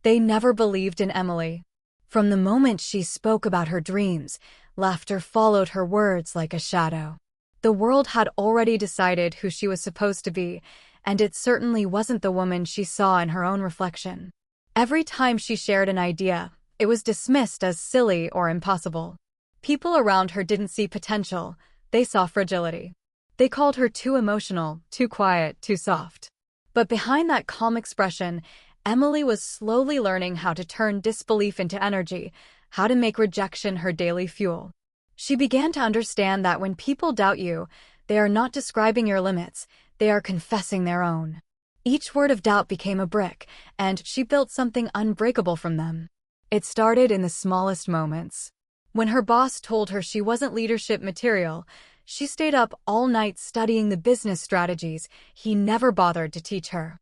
They never believed in Emily. From the moment she spoke about her dreams, laughter followed her words like a shadow. The world had already decided who she was supposed to be, and it certainly wasn't the woman she saw in her own reflection. Every time she shared an idea, it was dismissed as silly or impossible. People around her didn't see potential, they saw fragility. They called her too emotional, too quiet, too soft. But behind that calm expression, Emily was slowly learning how to turn disbelief into energy, how to make rejection her daily fuel. She began to understand that when people doubt you, they are not describing your limits, they are confessing their own. Each word of doubt became a brick, and she built something unbreakable from them. It started in the smallest moments. When her boss told her she wasn't leadership material, she stayed up all night studying the business strategies he never bothered to teach her.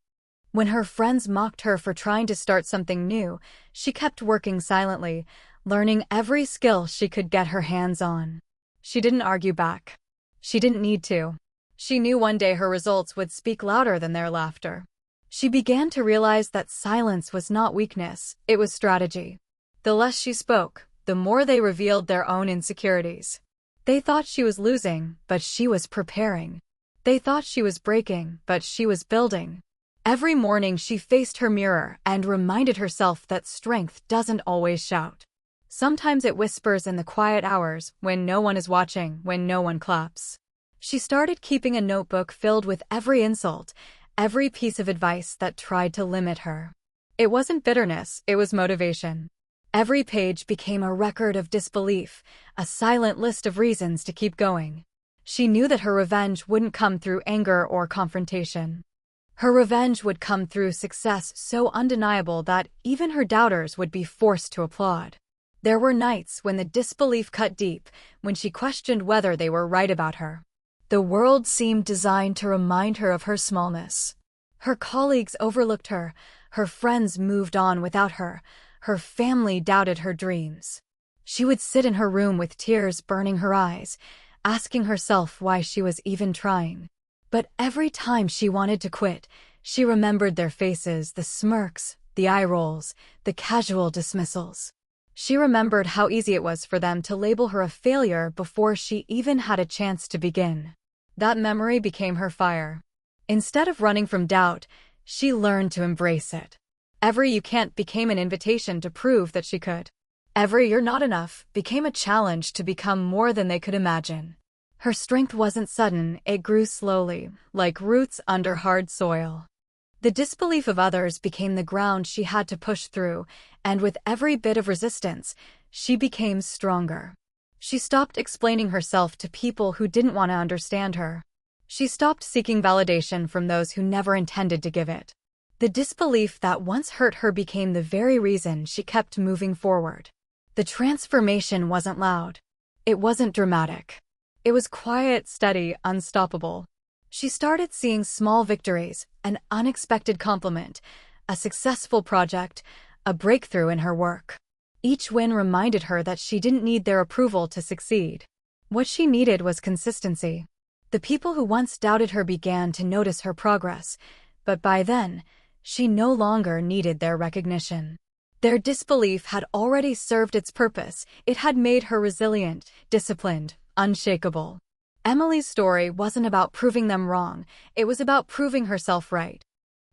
When her friends mocked her for trying to start something new, she kept working silently, learning every skill she could get her hands on. She didn't argue back. She didn't need to. She knew one day her results would speak louder than their laughter. She began to realize that silence was not weakness, it was strategy. The less she spoke, the more they revealed their own insecurities. They thought she was losing, but she was preparing. They thought she was breaking, but she was building. Every morning she faced her mirror and reminded herself that strength doesn't always shout. Sometimes it whispers in the quiet hours, when no one is watching, when no one claps. She started keeping a notebook filled with every insult, every piece of advice that tried to limit her. It wasn't bitterness, it was motivation. Every page became a record of disbelief, a silent list of reasons to keep going. She knew that her revenge wouldn't come through anger or confrontation. Her revenge would come through success so undeniable that even her doubters would be forced to applaud. There were nights when the disbelief cut deep, when she questioned whether they were right about her. The world seemed designed to remind her of her smallness. Her colleagues overlooked her, her friends moved on without her, her family doubted her dreams. She would sit in her room with tears burning her eyes, asking herself why she was even trying. But every time she wanted to quit, she remembered their faces, the smirks, the eye rolls, the casual dismissals. She remembered how easy it was for them to label her a failure before she even had a chance to begin. That memory became her fire. Instead of running from doubt, she learned to embrace it. Every "you can't" became an invitation to prove that she could. Every "you're not enough" became a challenge to become more than they could imagine. Her strength wasn't sudden, it grew slowly, like roots under hard soil. The disbelief of others became the ground she had to push through, and with every bit of resistance, she became stronger. She stopped explaining herself to people who didn't want to understand her. She stopped seeking validation from those who never intended to give it. The disbelief that once hurt her became the very reason she kept moving forward. The transformation wasn't loud. It wasn't dramatic. It was quiet, steady, unstoppable. She started seeing small victories, an unexpected compliment, a successful project, a breakthrough in her work. Each win reminded her that she didn't need their approval to succeed. What she needed was consistency. The people who once doubted her began to notice her progress, but by then, she no longer needed their recognition. Their disbelief had already served its purpose. It had made her resilient, disciplined, unshakable. Emily's story wasn't about proving them wrong, it was about proving herself right.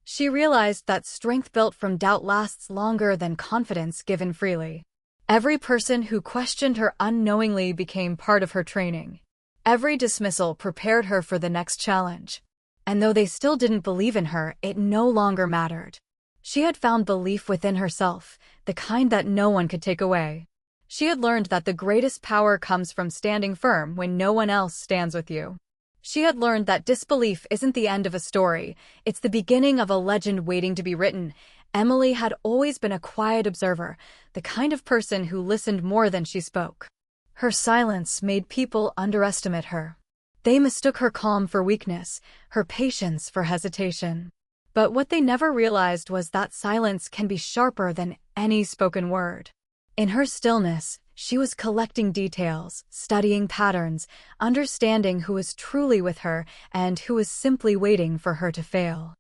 She realized that strength built from doubt lasts longer than confidence given freely. Every person who questioned her unknowingly became part of her training. Every dismissal prepared her for the next challenge. And though they still didn't believe in her, it no longer mattered. She had found belief within herself, the kind that no one could take away. She had learned that the greatest power comes from standing firm when no one else stands with you. She had learned that disbelief isn't the end of a story, it's the beginning of a legend waiting to be written. Emily had always been a quiet observer, the kind of person who listened more than she spoke. Her silence made people underestimate her. They mistook her calm for weakness, her patience for hesitation. But what they never realized was that silence can be sharper than any spoken word. In her stillness, she was collecting details, studying patterns, understanding who was truly with her and who was simply waiting for her to fail.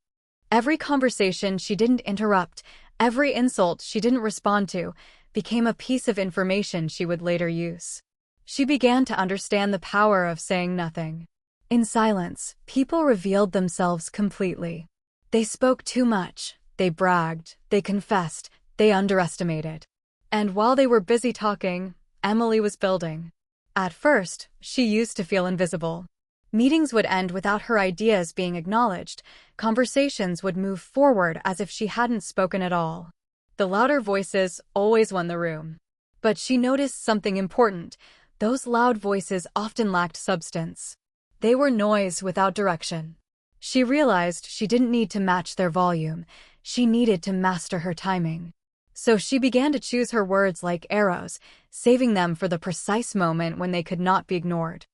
Every conversation she didn't interrupt, Every insult she didn't respond to became a piece of information she would later use. She began to understand the power of saying nothing. In silence, people revealed themselves completely. They spoke too much, they bragged, they confessed, they underestimated. And while they were busy talking, Emily was building. At first, she used to feel invisible. Meetings would end without her ideas being acknowledged. Conversations would move forward as if she hadn't spoken at all. The louder voices always won the room. But she noticed something important. Those loud voices often lacked substance. They were noise without direction. She realized she didn't need to match their volume. She needed to master her timing. So she began to choose her words like arrows, saving them for the precise moment when they could not be ignored.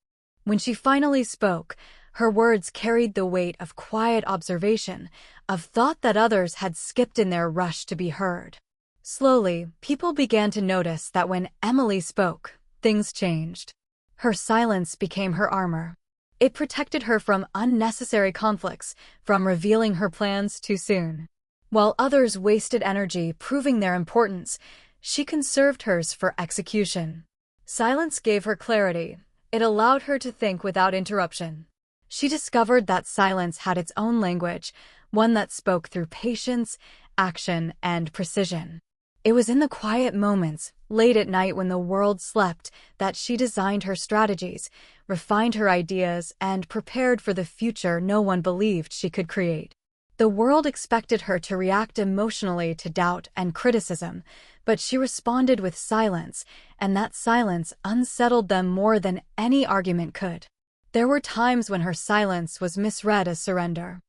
When she finally spoke, her words carried the weight of quiet observation, of thought that others had skipped in their rush to be heard. Slowly, people began to notice that when Emily spoke, things changed. Her silence became her armor. It protected her from unnecessary conflicts, from revealing her plans too soon. While others wasted energy proving their importance, she conserved hers for execution. Silence gave her clarity. It allowed her to think without interruption. She discovered that silence had its own language, one that spoke through patience, action, and precision. It was in the quiet moments, late at night when the world slept, that she designed her strategies, refined her ideas, and prepared for the future no one believed she could create. The world expected her to react emotionally to doubt and criticism, but she responded with silence, and that silence unsettled them more than any argument could. There were times when her silence was misread as surrender.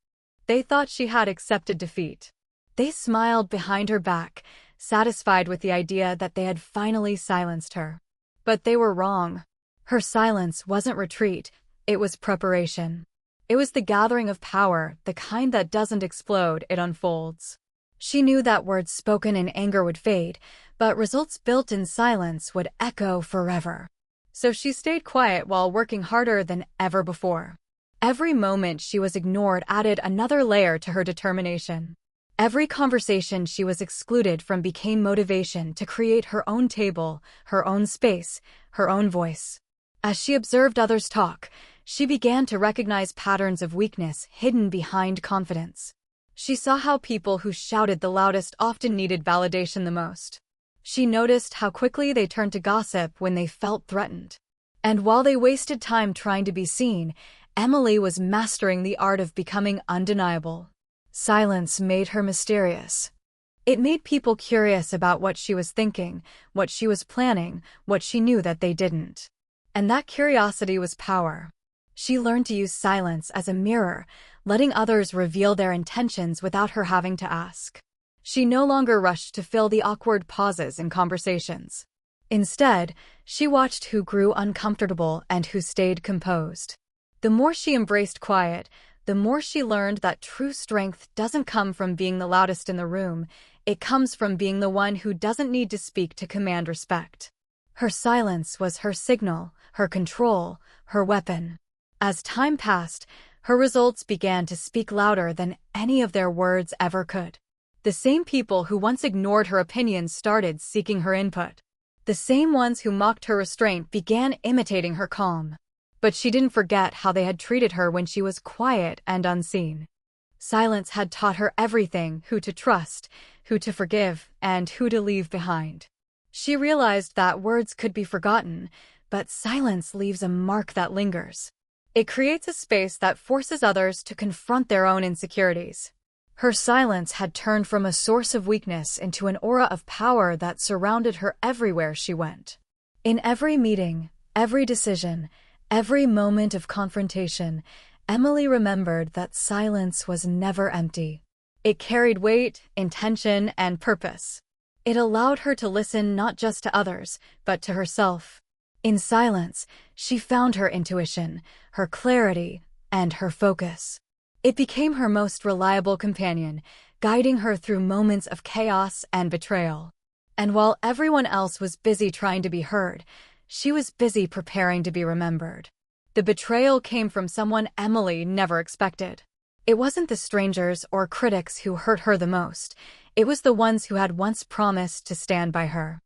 They thought she had accepted defeat. They smiled behind her back, satisfied with the idea that they had finally silenced her. But they were wrong. Her silence wasn't retreat, it was preparation. It was the gathering of power, the kind that doesn't explode, it unfolds. She knew that words spoken in anger would fade, but results built in silence would echo forever. So she stayed quiet while working harder than ever before. Every moment she was ignored added another layer to her determination. Every conversation she was excluded from became motivation to create her own table, her own space, her own voice. As she observed others talk, she began to recognize patterns of weakness hidden behind confidence. She saw how people who shouted the loudest often needed validation the most. She noticed how quickly they turned to gossip when they felt threatened. And while they wasted time trying to be seen, Emily was mastering the art of becoming undeniable. Silence made her mysterious. It made people curious about what she was thinking, what she was planning, what she knew that they didn't. And that curiosity was power. She learned to use silence as a mirror, letting others reveal their intentions without her having to ask. She no longer rushed to fill the awkward pauses in conversations. Instead, she watched who grew uncomfortable and who stayed composed. The more she embraced quiet, the more she learned that true strength doesn't come from being the loudest in the room, it comes from being the one who doesn't need to speak to command respect. Her silence was her signal, her control, her weapon. As time passed, her results began to speak louder than any of their words ever could. The same people who once ignored her opinions started seeking her input. The same ones who mocked her restraint began imitating her calm. But she didn't forget how they had treated her when she was quiet and unseen. Silence had taught her everything: who to trust, who to forgive, and who to leave behind. She realized that words could be forgotten, but silence leaves a mark that lingers. It creates a space that forces others to confront their own insecurities. Her silence had turned from a source of weakness into an aura of power that surrounded her everywhere she went. In every meeting, every decision, every moment of confrontation, Emily remembered that silence was never empty. It carried weight, intention, and purpose. It allowed her to listen not just to others, but to herself. In silence, she found her intuition, her clarity, and her focus. It became her most reliable companion, guiding her through moments of chaos and betrayal. And while everyone else was busy trying to be heard, she was busy preparing to be remembered. The betrayal came from someone Emily never expected. It wasn't the strangers or critics who hurt her the most. It was the ones who had once promised to stand by her.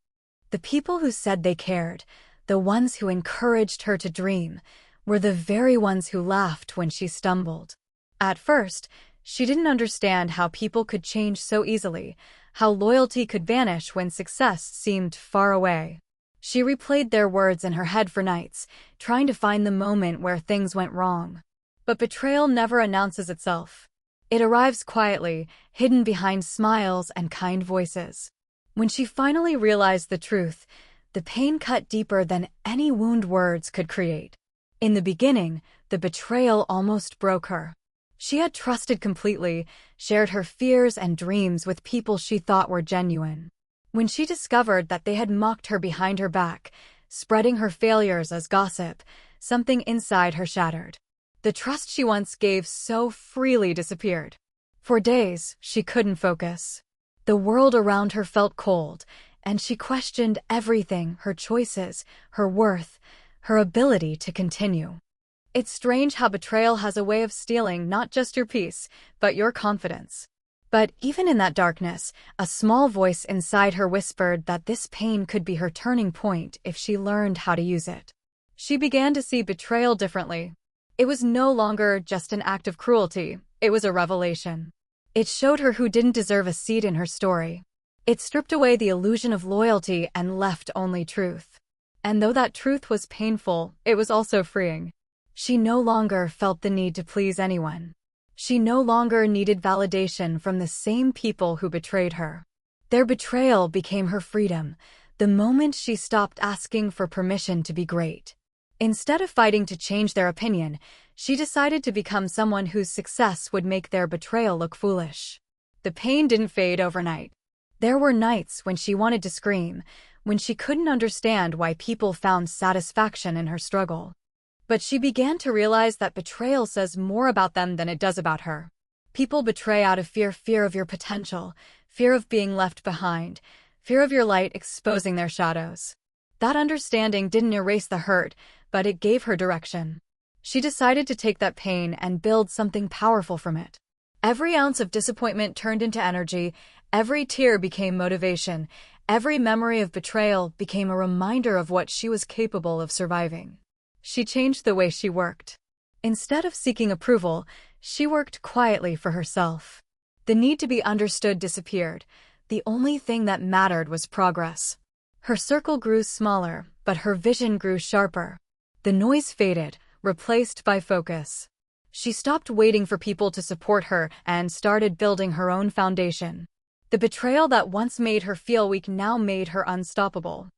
The people who said they cared, the ones who encouraged her to dream, were the very ones who laughed when she stumbled. At first, she didn't understand how people could change so easily, how loyalty could vanish when success seemed far away. She replayed their words in her head for nights, trying to find the moment where things went wrong. But betrayal never announces itself. It arrives quietly, hidden behind smiles and kind voices. When she finally realized the truth, the pain cut deeper than any wound words could create. In the beginning, the betrayal almost broke her. She had trusted completely, shared her fears and dreams with people she thought were genuine. When she discovered that they had mocked her behind her back, spreading her failures as gossip, something inside her shattered. The trust she once gave so freely disappeared. For days, she couldn't focus. The world around her felt cold, and she questioned everything, her choices, her worth, her ability to continue. It's strange how betrayal has a way of stealing not just your peace, but your confidence. But even in that darkness, a small voice inside her whispered that this pain could be her turning point if she learned how to use it. She began to see betrayal differently. It was no longer just an act of cruelty, it was a revelation. It showed her who didn't deserve a seat in her story. It stripped away the illusion of loyalty and left only truth. And though that truth was painful, it was also freeing. She no longer felt the need to please anyone. She no longer needed validation from the same people who betrayed her. Their betrayal became her freedom, the moment she stopped asking for permission to be great. Instead of fighting to change their opinion, she decided to become someone whose success would make their betrayal look foolish. The pain didn't fade overnight. There were nights when she wanted to scream, when she couldn't understand why people found satisfaction in her struggle. But she began to realize that betrayal says more about them than it does about her. People betray out of fear of your potential, fear of being left behind, fear of your light exposing their shadows. That understanding didn't erase the hurt, but it gave her direction. She decided to take that pain and build something powerful from it. Every ounce of disappointment turned into energy, every tear became motivation, every memory of betrayal became a reminder of what she was capable of surviving. She changed the way she worked. Instead of seeking approval, she worked quietly for herself. The need to be understood disappeared. The only thing that mattered was progress. Her circle grew smaller, but her vision grew sharper. The noise faded, replaced by focus. She stopped waiting for people to support her and started building her own foundation. The betrayal that once made her feel weak now made her unstoppable.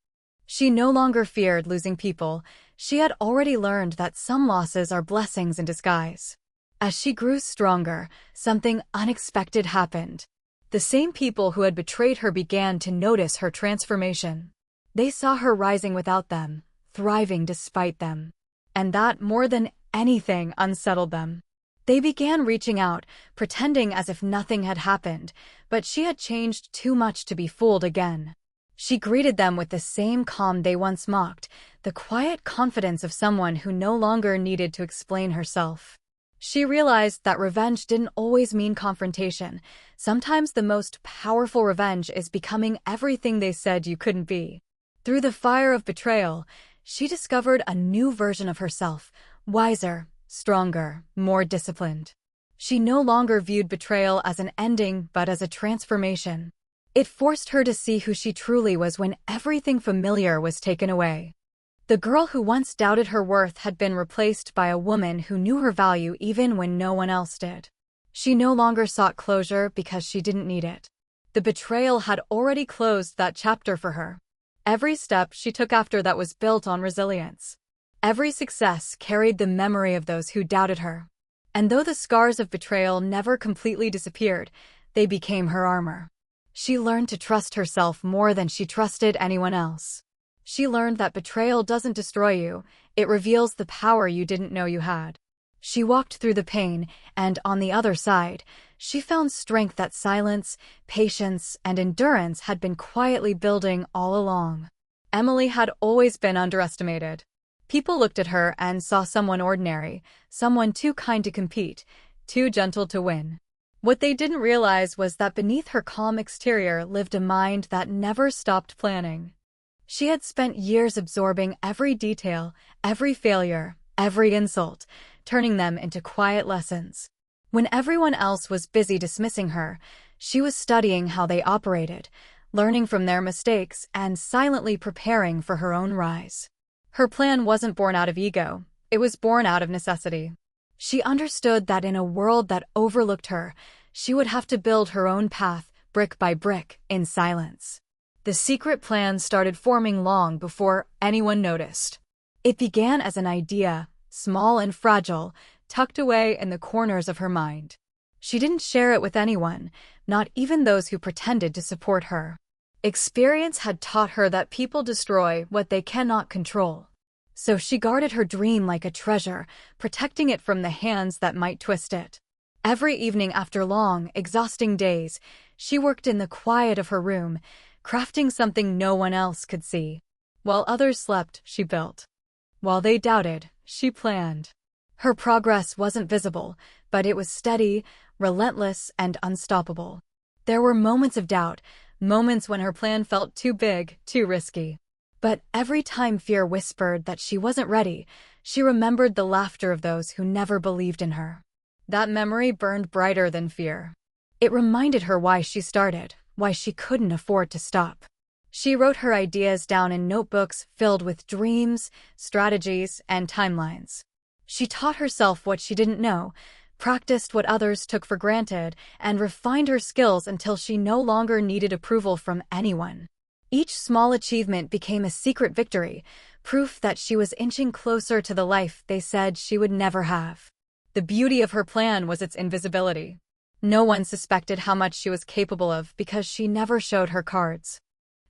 She no longer feared losing people. She had already learned that some losses are blessings in disguise. As she grew stronger, something unexpected happened. The same people who had betrayed her began to notice her transformation. They saw her rising without them, thriving despite them. And that, more than anything, unsettled them. They began reaching out, pretending as if nothing had happened, but she had changed too much to be fooled again. She greeted them with the same calm they once mocked, the quiet confidence of someone who no longer needed to explain herself. She realized that revenge didn't always mean confrontation. Sometimes the most powerful revenge is becoming everything they said you couldn't be. Through the fire of betrayal, she discovered a new version of herself, wiser, stronger, more disciplined. She no longer viewed betrayal as an ending but as a transformation. It forced her to see who she truly was when everything familiar was taken away. The girl who once doubted her worth had been replaced by a woman who knew her value even when no one else did. She no longer sought closure because she didn't need it. The betrayal had already closed that chapter for her. Every step she took after that was built on resilience. Every success carried the memory of those who doubted her. And though the scars of betrayal never completely disappeared, they became her armor. She learned to trust herself more than she trusted anyone else. She learned that betrayal doesn't destroy you, it reveals the power you didn't know you had. She walked through the pain, and on the other side, she found strength that silence, patience, and endurance had been quietly building all along. Emily had always been underestimated. People looked at her and saw someone ordinary, someone too kind to compete, too gentle to win. What they didn't realize was that beneath her calm exterior lived a mind that never stopped planning. She had spent years absorbing every detail, every failure, every insult, turning them into quiet lessons. When everyone else was busy dismissing her, she was studying how they operated, learning from their mistakes, and silently preparing for her own rise. Her plan wasn't born out of ego, it was born out of necessity. She understood that in a world that overlooked her, she would have to build her own path, brick by brick, in silence. The secret plan started forming long before anyone noticed. It began as an idea, small and fragile, tucked away in the corners of her mind. She didn't share it with anyone, not even those who pretended to support her. Experience had taught her that people destroy what they cannot control. So she guarded her dream like a treasure, protecting it from the hands that might twist it. Every evening after long, exhausting days, she worked in the quiet of her room, crafting something no one else could see. While others slept, she built. While they doubted, she planned. Her progress wasn't visible, but it was steady, relentless, and unstoppable. There were moments of doubt, moments when her plan felt too big, too risky. But every time fear whispered that she wasn't ready, she remembered the laughter of those who never believed in her. That memory burned brighter than fear. It reminded her why she started, why she couldn't afford to stop. She wrote her ideas down in notebooks filled with dreams, strategies, and timelines. She taught herself what she didn't know, practiced what others took for granted, and refined her skills until she no longer needed approval from anyone. Each small achievement became a secret victory, proof that she was inching closer to the life they said she would never have. The beauty of her plan was its invisibility. No one suspected how much she was capable of because she never showed her cards.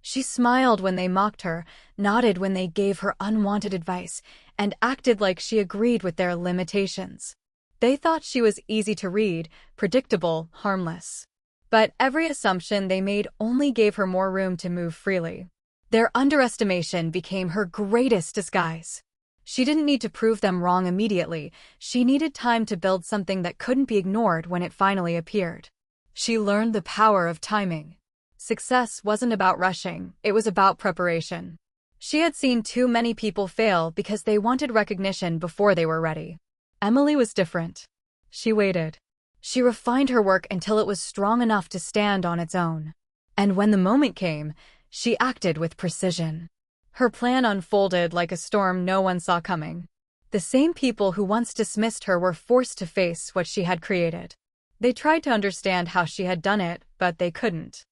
She smiled when they mocked her, nodded when they gave her unwanted advice, and acted like she agreed with their limitations. They thought she was easy to read, predictable, harmless. But every assumption they made only gave her more room to move freely. Their underestimation became her greatest disguise. She didn't need to prove them wrong immediately. She needed time to build something that couldn't be ignored when it finally appeared. She learned the power of timing. Success wasn't about rushing, it was about preparation. She had seen too many people fail because they wanted recognition before they were ready. Emily was different. She waited. She refined her work until it was strong enough to stand on its own. And when the moment came, she acted with precision. Her plan unfolded like a storm no one saw coming. The same people who once dismissed her were forced to face what she had created. They tried to understand how she had done it, but they couldn't.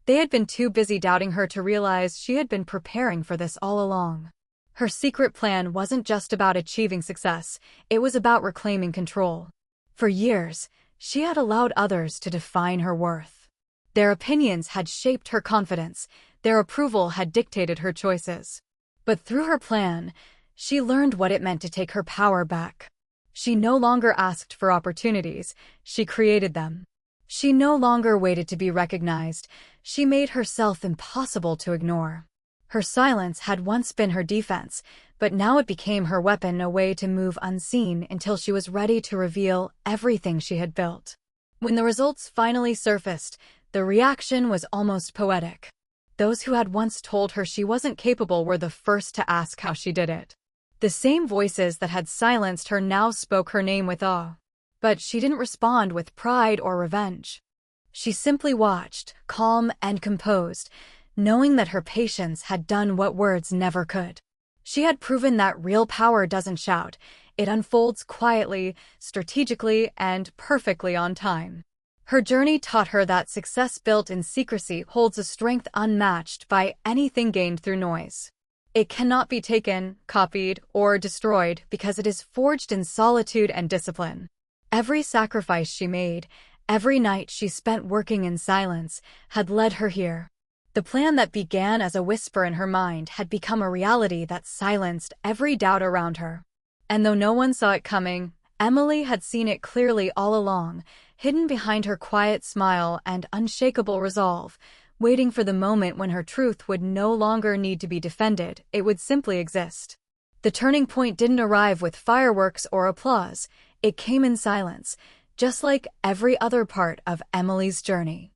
They had been too busy doubting her to realize she had been preparing for this all along. Her secret plan wasn't just about achieving success, it was about reclaiming control. For years, she had allowed others to define her worth. Their opinions had shaped her confidence, their approval had dictated her choices. But through her plan, she learned what it meant to take her power back. She no longer asked for opportunities, she created them. She no longer waited to be recognized, she made herself impossible to ignore. Her silence had once been her defense, but now it became her weapon, a way to move unseen until she was ready to reveal everything she had built. When the results finally surfaced, the reaction was almost poetic. Those who had once told her she wasn't capable were the first to ask how she did it. The same voices that had silenced her now spoke her name with awe. But she didn't respond with pride or revenge. She simply watched, calm and composed, knowing that her patience had done what words never could. She had proven that real power doesn't shout, it unfolds quietly, strategically, and perfectly on time. Her journey taught her that success built in secrecy holds a strength unmatched by anything gained through noise. It cannot be taken, copied, or destroyed because it is forged in solitude and discipline. Every sacrifice she made, every night she spent working in silence, had led her here. The plan that began as a whisper in her mind had become a reality that silenced every doubt around her. And though no one saw it coming, Emily had seen it clearly all along, hidden behind her quiet smile and unshakable resolve, waiting for the moment when her truth would no longer need to be defended, it would simply exist. The turning point didn't arrive with fireworks or applause, it came in silence, just like every other part of Emily's journey.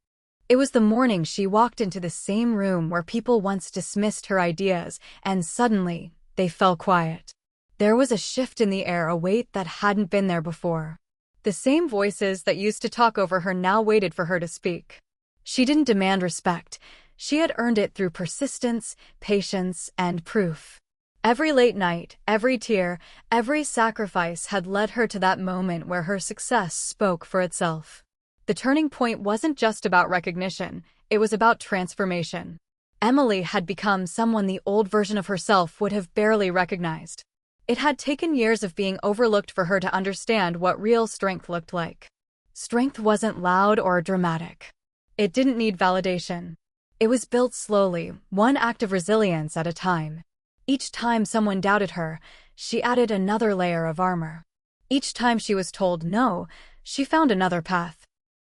It was the morning she walked into the same room where people once dismissed her ideas, and suddenly, they fell quiet. There was a shift in the air, a weight that hadn't been there before. The same voices that used to talk over her now waited for her to speak. She didn't demand respect. She had earned it through persistence, patience, and proof. Every late night, every tear, every sacrifice had led her to that moment where her success spoke for itself. The turning point wasn't just about recognition, it was about transformation. Emily had become someone the old version of herself would have barely recognized. It had taken years of being overlooked for her to understand what real strength looked like. Strength wasn't loud or dramatic. It didn't need validation. It was built slowly, one act of resilience at a time. Each time someone doubted her, she added another layer of armor. Each time she was told no, she found another path.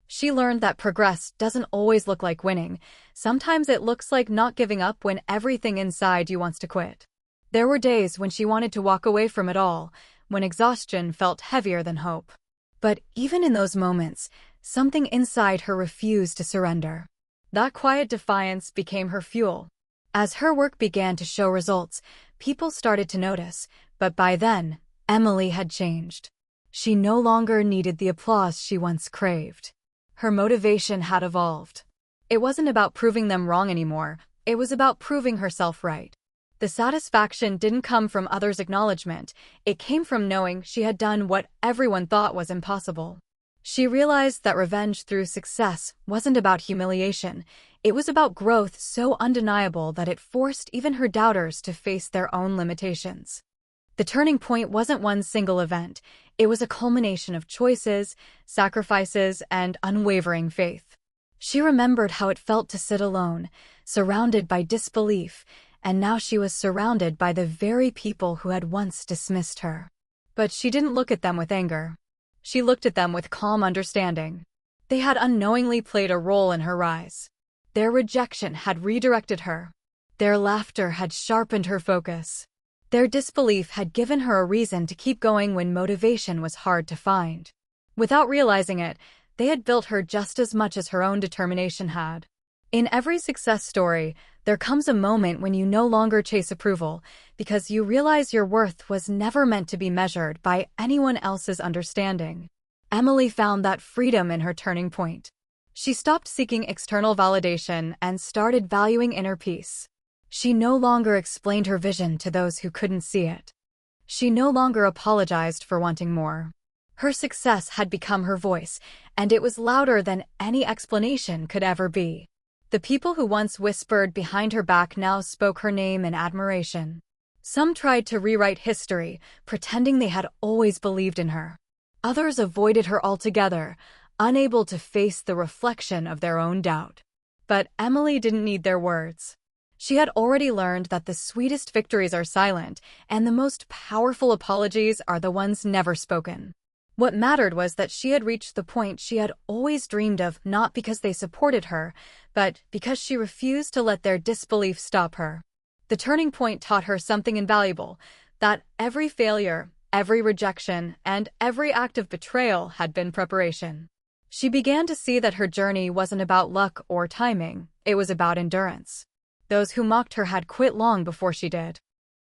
She learned that progress doesn't always look like winning. Sometimes it looks like not giving up when everything inside you wants to quit. There were days when she wanted to walk away from it all, when exhaustion felt heavier than hope. But even in those moments, something inside her refused to surrender. That quiet defiance became her fuel. As her work began to show results, people started to notice, but by then, Emily had changed. She no longer needed the applause she once craved. Her motivation had evolved. It wasn't about proving them wrong anymore, it was about proving herself right. The satisfaction didn't come from others' acknowledgement, it came from knowing she had done what everyone thought was impossible. She realized that revenge through success wasn't about humiliation, it was about growth so undeniable that it forced even her doubters to face their own limitations. The turning point wasn't one single event, it was a culmination of choices, sacrifices, and unwavering faith. She remembered how it felt to sit alone, surrounded by disbelief, and now she was surrounded by the very people who had once dismissed her. But she didn't look at them with anger. She looked at them with calm understanding. They had unknowingly played a role in her rise. Their rejection had redirected her. Their laughter had sharpened her focus. Their disbelief had given her a reason to keep going when motivation was hard to find. Without realizing it, they had built her just as much as her own determination had. In every success story, there comes a moment when you no longer chase approval, because you realize your worth was never meant to be measured by anyone else's understanding. Emily found that freedom in her turning point. She stopped seeking external validation and started valuing inner peace. She no longer explained her vision to those who couldn't see it. She no longer apologized for wanting more. Her success had become her voice, and it was louder than any explanation could ever be. The people who once whispered behind her back now spoke her name in admiration. Some tried to rewrite history, pretending they had always believed in her. Others avoided her altogether, unable to face the reflection of their own doubt. But Emily didn't need their words. She had already learned that the sweetest victories are silent, and the most powerful apologies are the ones never spoken. What mattered was that she had reached the point she had always dreamed of, not because they supported her, but because she refused to let their disbelief stop her. The turning point taught her something invaluable, that every failure, every rejection, and every act of betrayal had been preparation. She began to see that her journey wasn't about luck or timing, it was about endurance. Those who mocked her had quit long before she did.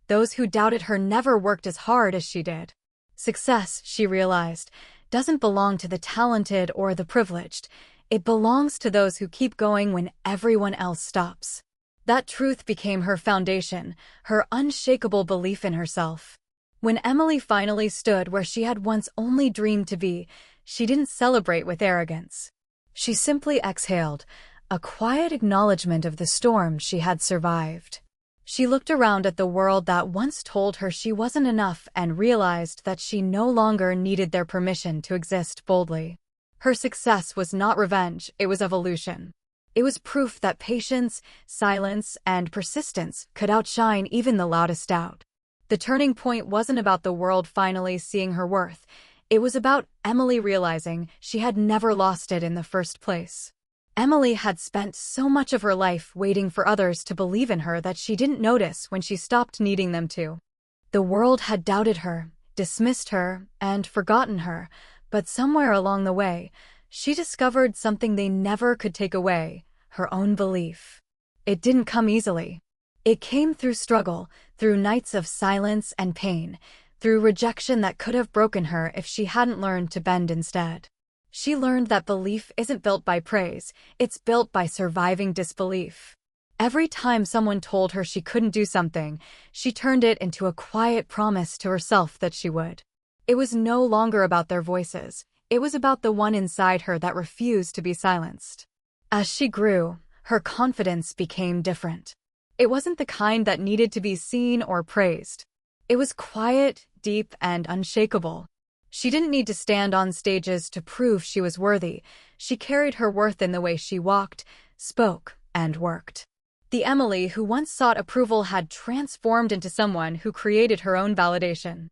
Those who doubted her never worked as hard as she did. Success, she realized, doesn't belong to the talented or the privileged. It belongs to those who keep going when everyone else stops. That truth became her foundation, her unshakable belief in herself. When Emily finally stood where she had once only dreamed to be, she didn't celebrate with arrogance. She simply exhaled, a quiet acknowledgement of the storm she had survived. She looked around at the world that once told her she wasn't enough and realized that she no longer needed their permission to exist boldly. Her success was not revenge, it was evolution. It was proof that patience, silence, and persistence could outshine even the loudest doubt. The turning point wasn't about the world finally seeing her worth. It was about Emily realizing she had never lost it in the first place. Emily had spent so much of her life waiting for others to believe in her that she didn't notice when she stopped needing them to. The world had doubted her, dismissed her, and forgotten her, But somewhere along the way, she discovered something they never could take away: her own belief. It didn't come easily. It came through struggle, through nights of silence and pain, through rejection that could have broken her if she hadn't learned to bend instead. She learned that belief isn't built by praise, it's built by surviving disbelief. Every time someone told her she couldn't do something, she turned it into a quiet promise to herself that she would. It was no longer about their voices, it was about the one inside her that refused to be silenced. As she grew, her confidence became different. It wasn't the kind that needed to be seen or praised. It was quiet, deep, and unshakable. She didn't need to stand on stages to prove she was worthy. She carried her worth in the way she walked, spoke, and worked. The Emily who once sought approval had transformed into someone who created her own validation.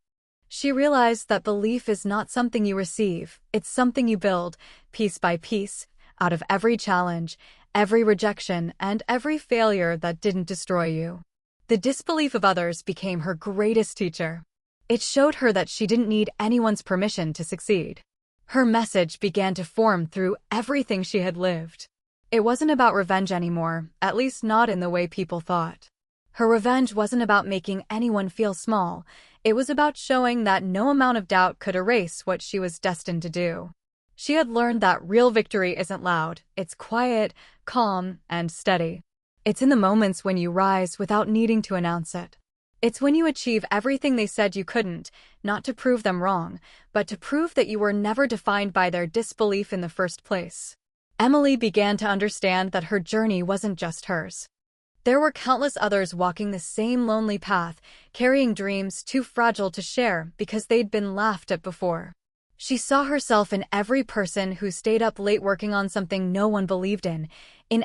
She realized that belief is not something you receive, it's something you build, piece by piece, out of every challenge, every rejection, and every failure that didn't destroy you. The disbelief of others became her greatest teacher. It showed her that she didn't need anyone's permission to succeed. Her message began to form through everything she had lived. It wasn't about revenge anymore, at least not in the way people thought. Her revenge wasn't about making anyone feel small. It was about showing that no amount of doubt could erase what she was destined to do. She had learned that real victory isn't loud, it's quiet, calm, and steady. It's in the moments when you rise without needing to announce it. It's when you achieve everything they said you couldn't, not to prove them wrong, but to prove that you were never defined by their disbelief in the first place. Emily began to understand that her journey wasn't just hers. There were countless others walking the same lonely path, carrying dreams too fragile to share because they'd been laughed at before. She saw herself in every person who stayed up late working on something no one believed in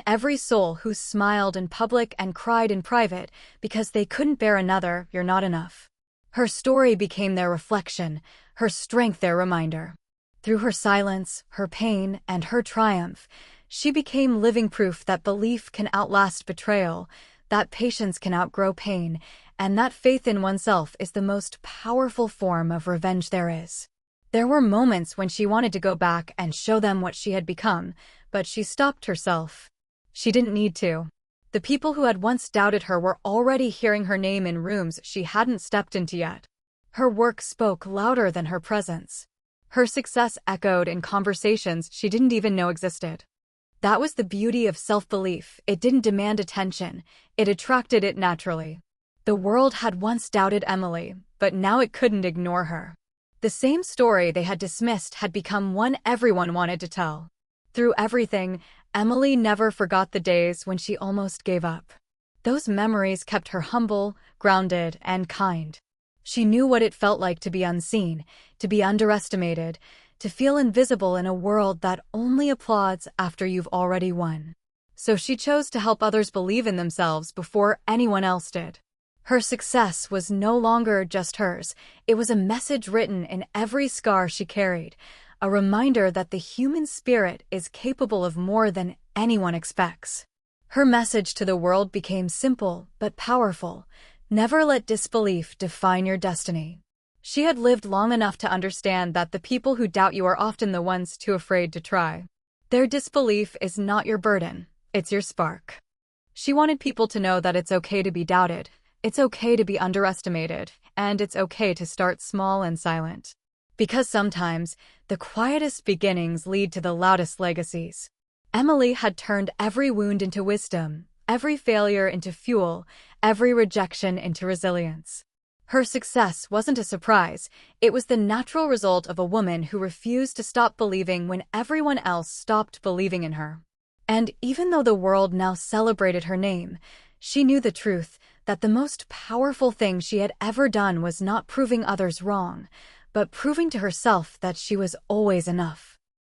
every soul who smiled in public and cried in private because they couldn't bear another "you're not enough." Her story became their reflection, her strength their reminder. Through her silence, her pain, and her triumph, she became living proof that belief can outlast betrayal, that patience can outgrow pain, and that faith in oneself is the most powerful form of revenge there is. There were moments when she wanted to go back and show them what she had become, but she stopped herself. She didn't need to. The people who had once doubted her were already hearing her name in rooms she hadn't stepped into yet. Her work spoke louder than her presence. Her success echoed in conversations she didn't even know existed. That was the beauty of self-belief. It didn't demand attention, it attracted it naturally. The world had once doubted Emily, but now it couldn't ignore her. The same story they had dismissed had become one everyone wanted to tell. Through everything, Emily never forgot the days when she almost gave up. Those memories kept her humble, grounded, and kind. She knew what it felt like to be unseen, to be underestimated, to feel invisible in a world that only applauds after you've already won. So she chose to help others believe in themselves before anyone else did. Her success was no longer just hers. It was a message written in every scar she carried, a reminder that the human spirit is capable of more than anyone expects. Her message to the world became simple but powerful: never let disbelief define your destiny. She had lived long enough to understand that the people who doubt you are often the ones too afraid to try. Their disbelief is not your burden, it's your spark. She wanted people to know that it's okay to be doubted, it's okay to be underestimated, and it's okay to start small and silent. Because sometimes, the quietest beginnings lead to the loudest legacies. Emily had turned every wound into wisdom, every failure into fuel, every rejection into resilience. Her success wasn't a surprise, it was the natural result of a woman who refused to stop believing when everyone else stopped believing in her. And even though the world now celebrated her name, she knew the truth, that the most powerful thing she had ever done was not proving others wrong, but proving to herself that she was always enough.